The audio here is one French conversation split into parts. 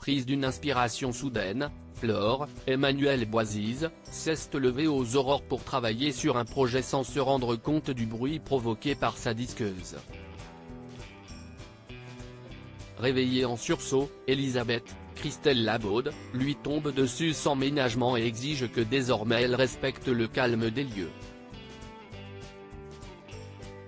prise d'une inspiration soudaine, Flore, Emmanuelle Boisise, s'est levée aux aurores pour travailler sur un projet sans se rendre compte du bruit provoqué par sa disqueuse. Réveillée en sursaut, Elisabeth, Christelle Labaude, lui tombe dessus sans ménagement et exige que désormais elle respecte le calme des lieux.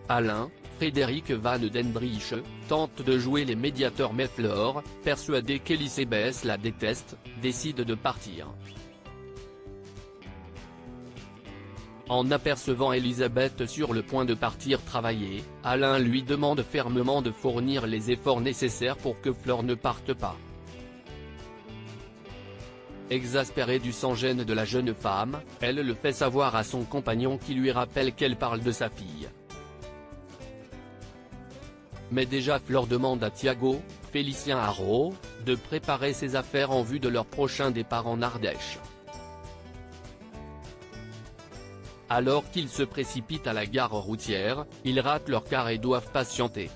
Alain, Frédéric Van den Brieche, tente de jouer les médiateurs mais Flore, persuadée qu'Elisabeth la déteste, décide de partir. En apercevant Elisabeth sur le point de partir travailler, Alain lui demande fermement de fournir les efforts nécessaires pour que Flore ne parte pas. Exaspérée du sans-gêne de la jeune femme, elle le fait savoir à son compagnon qui lui rappelle qu'elle parle de sa fille. Mais déjà Flore demande à Thiago, Félicien Haro, de préparer ses affaires en vue de leur prochain départ en Ardèche. Alors qu'ils se précipitent à la gare routière, ils ratent leur car et doivent patienter.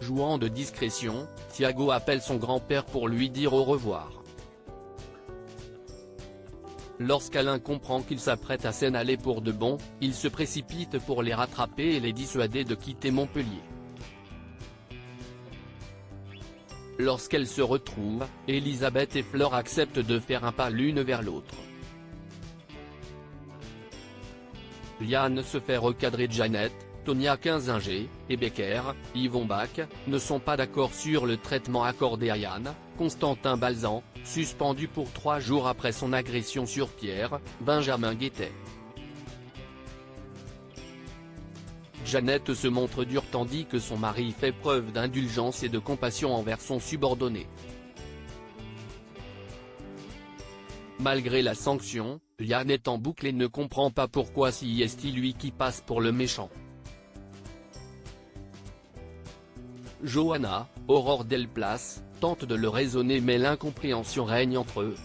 Jouant de discrétion, Thiago appelle son grand-père pour lui dire au revoir. Lorsqu'Alain comprend qu'il s'apprête à s'en aller pour de bon, il se précipite pour les rattraper et les dissuader de quitter Montpellier. Lorsqu'elles se retrouvent, Elisabeth et Flore acceptent de faire un pas l'une vers l'autre. Liane se fait recadrer. Jeannette, Tonia Kinzinger, et Becker, Yvon Bach, ne sont pas d'accord sur le traitement accordé à Yann, Constantin Balzan, suspendu pour 3 jours après son agression sur Pierre, Benjamin Guettet. Jeannette se montre dure tandis que son mari fait preuve d'indulgence et de compassion envers son subordonné. Malgré la sanction, Liane est en boucle et ne comprend pas pourquoi c'est lui qui passe pour le méchant. Johanna, Aurore Delplace, tente de le raisonner mais l'incompréhension règne entre eux.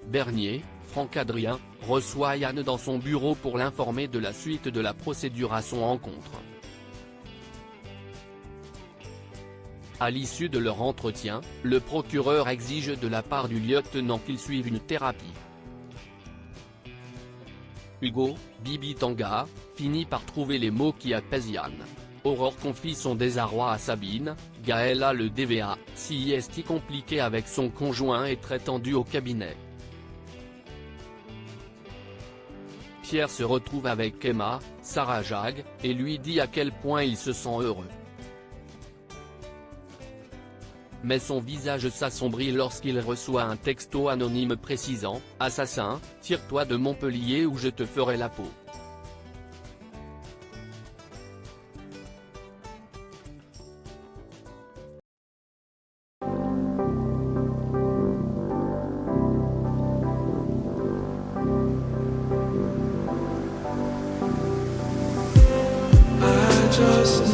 Bernier, Franck Adrien, reçoit Yann dans son bureau pour l'informer de la suite de la procédure à son encontre. À l'issue de leur entretien, le procureur exige de la part du lieutenant qu'il suive une thérapie. Hugo, Bibi Tanga, finit par trouver les mots qui apaisent Yann. Aurore confie son désarroi à Sabine, Gaël a le DVA, si est compliqué avec son conjoint et très tendu au cabinet. Pierre se retrouve avec Emma, Sarah Jag, et lui dit à quel point il se sent heureux. Mais son visage s'assombrit lorsqu'il reçoit un texto anonyme précisant « Assassin, tire-toi de Montpellier ou je te ferai la peau ». Just